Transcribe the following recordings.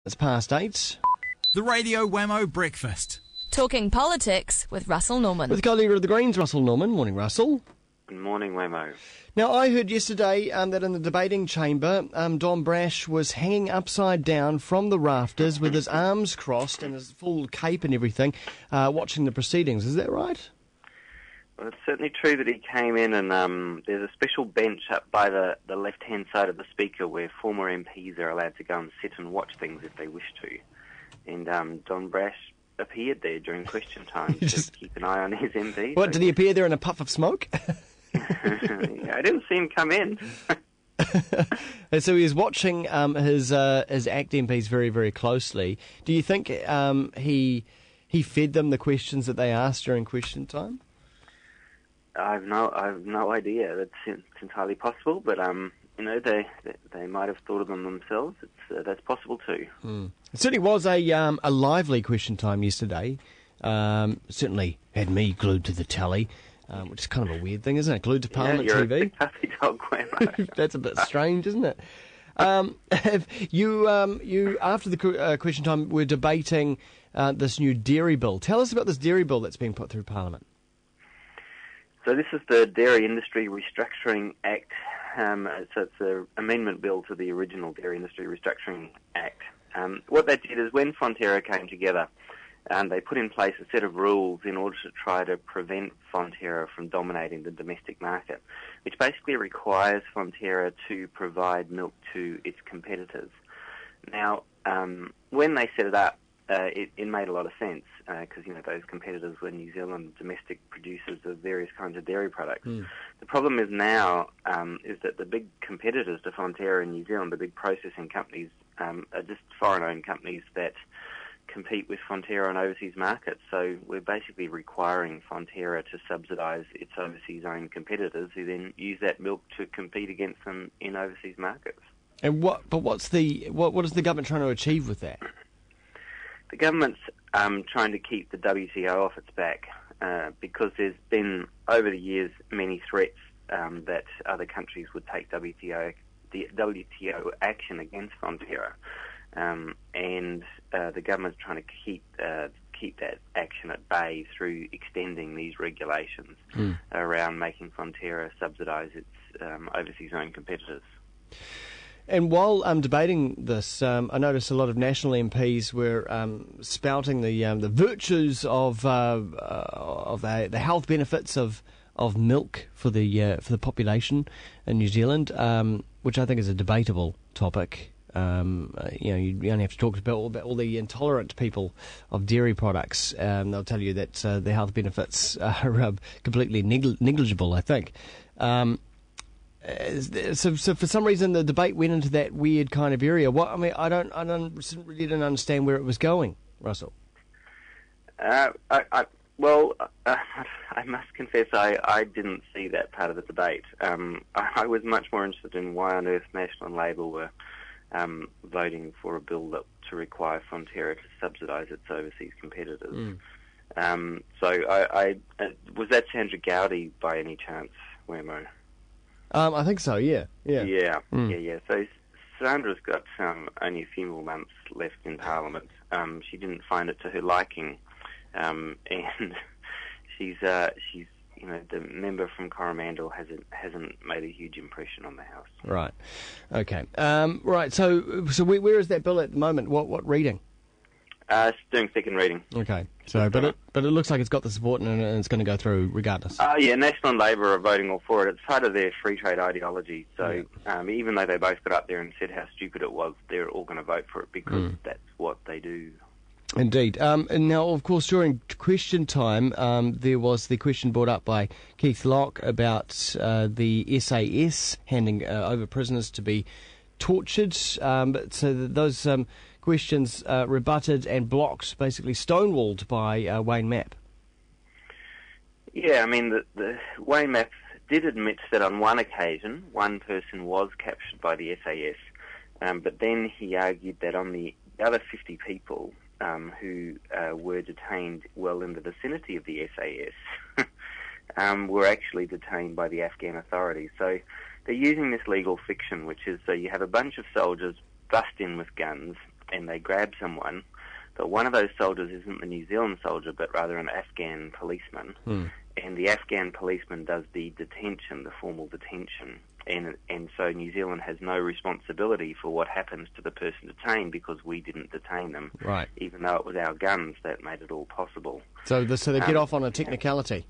It's past 8. The Radio Whammo Breakfast. Talking politics with Russell Norman. With co-leader of the Greens, Russell Norman. Morning, Russell. Good morning, Whammo. Now, I heard yesterday that in the debating chamber, Don Brash was hanging upside down from the rafters with his arms crossed and his full cape and everything, watching the proceedings. Is that right? Well, it's certainly true that he came in and there's a special bench up by the left-hand side of the speaker where former MPs are allowed to go and sit and watch things if they wish to. And Don Brash appeared there during question time to keep an eye on his MPs. What, did he appear there in a puff of smoke? I didn't see him come in. And so he was watching his ACT MPs very, very closely. Do you think he fed them the questions that they asked during question time? I've no idea. It's entirely possible, but they might have thought of them themselves. That's possible too. It certainly was a lively question time yesterday. Certainly had me glued to the telly, which is kind of a weird thing, isn't it? Glued to Parliament you're TV. A big puppy dog, Whammo. That's a bit strange, isn't it? You after the question time, were debating this new dairy bill. Tell us about this dairy bill that's being put through Parliament. So this is the Dairy Industry Restructuring Act. So it's an amendment bill to the original Dairy Industry Restructuring Act. What that did is when Fonterra came together, they put in place a set of rules in order to try to prevent Fonterra from dominating the domestic market, which basically requires Fonterra to provide milk to its competitors. Now, when they set it up, it made a lot of sense because those competitors were New Zealand domestic producers of various kinds of dairy products. The problem is now is that the big competitors to Fonterra in New Zealand, the big processing companies, are just foreign-owned companies that compete with Fonterra on overseas markets. So we're basically requiring Fonterra to subsidise its overseas-owned competitors, who then use that milk to compete against them in overseas markets. And what is the government trying to achieve with that? The government's trying to keep the WTO off its back because there's been, over the years, many threats that other countries would take WTO action against Fonterra. And the government's trying to keep that action at bay through extending these regulations around making Fonterra subsidise its overseas-owned competitors. And while debating this, I noticed a lot of national MPs were spouting the virtues of the health benefits of milk for the population in New Zealand, which I think is a debatable topic. You only have to talk about all the intolerant people of dairy products. They'll tell you that the health benefits are completely negligible, I think. So for some reason the debate went into that weird kind of area. I didn't understand where it was going, Russell. I must confess I didn't see that part of the debate. I was much more interested in why on earth National and Labour were voting for a bill to require Fonterra to subsidise its overseas competitors. Was that Sandra Gowdy by any chance, Whammo? I think so, yeah. Yeah. So Sandra's got only a few more months left in Parliament. She didn't find it to her liking, and she's the member from Coromandel hasn't made a huge impression on the House. Right. Okay. Right. So where is that bill at the moment? What reading? It's doing second reading. Okay. So, but it looks like it's got the support and it's going to go through regardless. Yeah, National and Labour are voting all for it. It's part of their free trade ideology. So, even though they both got up there and said how stupid it was, they're all going to vote for it because that's what they do. Indeed. And now, of course, during question time, there was the question brought up by Keith Locke about the SAS handing over prisoners to be tortured. But so those questions rebutted and blocked, basically stonewalled by Wayne Mapp. Yeah, I mean, the Wayne Mapp did admit that on one occasion, one person was captured by the SAS, but then he argued that on the other 50 people who were detained well in the vicinity of the SAS were actually detained by the Afghan authorities. So they're using this legal fiction, which is so you have a bunch of soldiers bust in with guns, and they grab someone, but one of those soldiers isn't the New Zealand soldier, but rather an Afghan policeman. And the Afghan policeman does the detention, the formal detention. And so New Zealand has no responsibility for what happens to the person detained because we didn't detain them. Right. Even though it was our guns that made it all possible. So they get off on a technicality.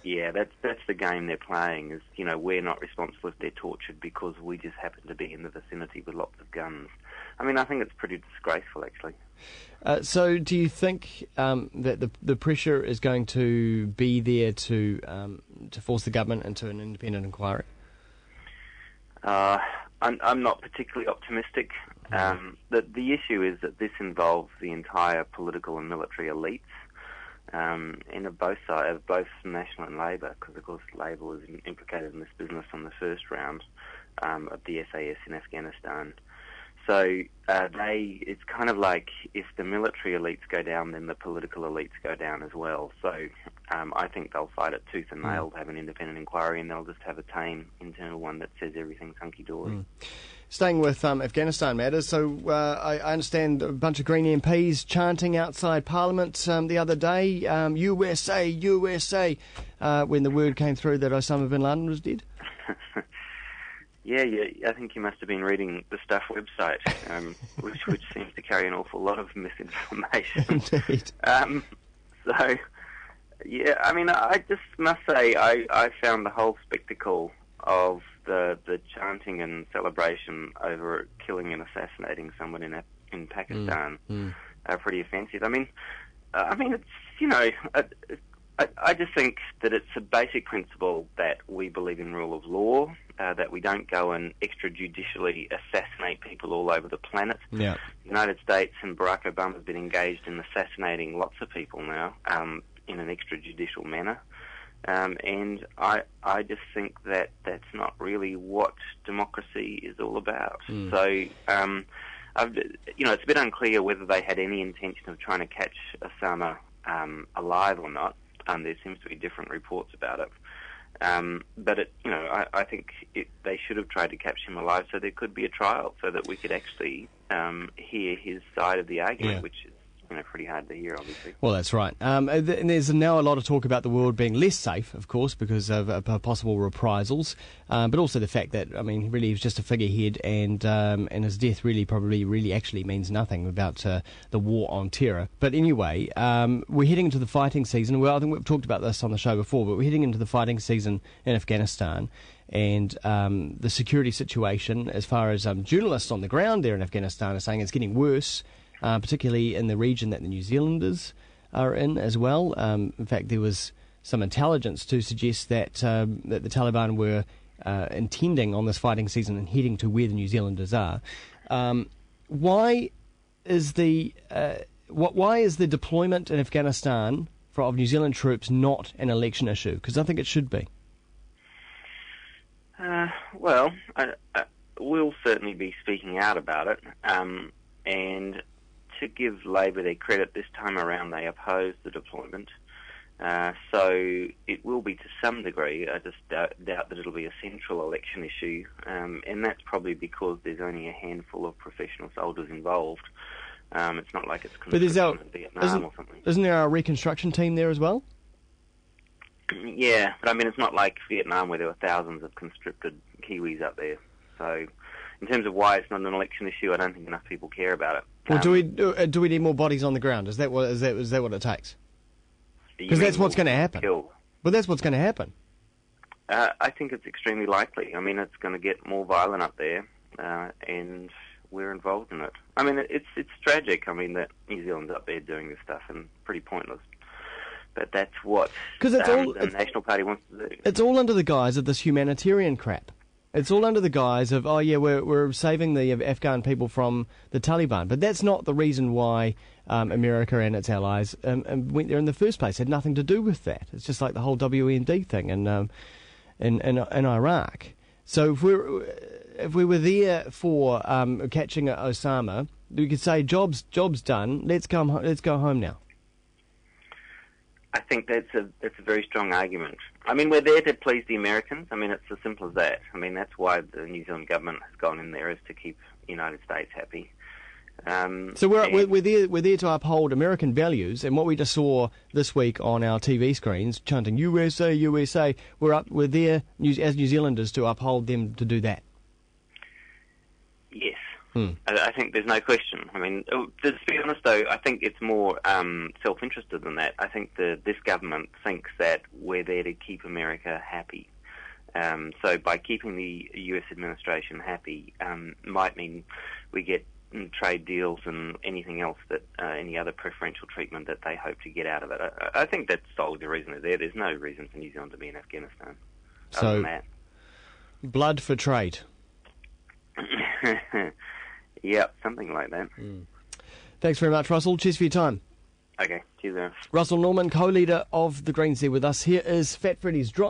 Yeah, that's the game they're playing, is, we're not responsible if they're tortured because we just happen to be in the vicinity with lots of guns. I mean, I think it's pretty disgraceful, actually. So do you think that the pressure is going to be there to force the government into an independent inquiry? I'm not particularly optimistic. The issue is that this involves the entire political and military elites, and of both sides, both National and Labour, because of course Labour was implicated in this business on the first round of the SAS in Afghanistan. So it's kind of like if the military elites go down, then the political elites go down as well. So I think they'll fight it tooth and nail to have an independent inquiry, and they'll just have a tame internal one that says everything's hunky-dory. Staying with Afghanistan matters, so I understand a bunch of Green MPs chanting outside Parliament the other day, USA, USA, when the word came through that Osama bin Laden was dead. Yeah, I think you must have been reading the Stuff website, which seems to carry an awful lot of misinformation. Indeed. So, yeah, I mean, I just must say I found the whole spectacle of the chanting and celebration over killing and assassinating someone in Pakistan pretty offensive. I mean, it's I just think that it's a basic principle that we believe in rule of law, that we don't go and extrajudicially assassinate people all over the planet. Yeah. The United States and Barack Obama have been engaged in assassinating lots of people now in an extrajudicial manner. And I just think that that's not really what democracy is all about. So, it's a bit unclear whether they had any intention of trying to catch Osama alive or not. There seems to be different reports about it. But I think they should have tried to capture him alive so there could be a trial so that we could actually hear his side of the argument, which is pretty hard to hear, obviously. Well, that's right. And there's now a lot of talk about the world being less safe, of course, because of possible reprisals, but also the fact that, really he was just a figurehead, and his death really actually means nothing about the war on terror. But anyway, we're heading into the fighting season. Well, I think we've talked about this on the show before, but we're heading into the fighting season in Afghanistan. And the security situation, as far as journalists on the ground there in Afghanistan are saying, it's getting worse. Particularly in the region that the New Zealanders are in as well. In fact, there was some intelligence to suggest that that the Taliban were intending on this fighting season and heading to where the New Zealanders are. Why is the deployment in Afghanistan of New Zealand troops not an election issue? Because I think it should be. We'll certainly be speaking out about it, and to give Labor their credit, this time around they opposed the deployment. So it will be to some degree. I just doubt that it'll be a central election issue, and that's probably because there's only a handful of professional soldiers involved. It's not like it's in Vietnam or something. Isn't there a reconstruction team there as well? Yeah, but it's not like Vietnam where there were thousands of conscripted Kiwis up there. So in terms of why it's not an election issue, I don't think enough people care about it. Well, do we need more bodies on the ground? Is that what it takes? Because that's what's going to happen. But that's what's going to happen. I think it's extremely likely. It's going to get more violent up there, and we're involved in it. It's tragic. That New Zealand's up there doing this stuff and pretty pointless. But that's what the National Party wants to do. It's all under the guise of this humanitarian crap. It's all under the guise of, we're saving the Afghan people from the Taliban. But that's not the reason why America and its allies went there in the first place. It had nothing to do with that. It's just like the whole WMD thing in Iraq. So if we were there for catching Osama, we could say, job's done. Let's go home now. I think that's a very strong argument. We're there to please the Americans. It's as simple as that. That's why the New Zealand government has gone in there, is to keep the United States happy. So we're there to uphold American values, and what we just saw this week on our TV screens, chanting USA, USA, we're there as New Zealanders to uphold them to do that. Yes. I think there's no question. I mean, to be honest, though, I think it's more self-interested than that. I think this government thinks that we're there to keep America happy. So by keeping the US administration happy might mean we get trade deals and anything else that any other preferential treatment that they hope to get out of it. I think that's solely the reason they're there. There's no reason for New Zealand to be in Afghanistan. Other than that. Blood for trade. Yep, something like that. Thanks very much, Russell. Cheers for your time. Okay, cheers, Aaron. Russell Norman, co-leader of the Greens, there with us. Here is Fat Freddy's Drop.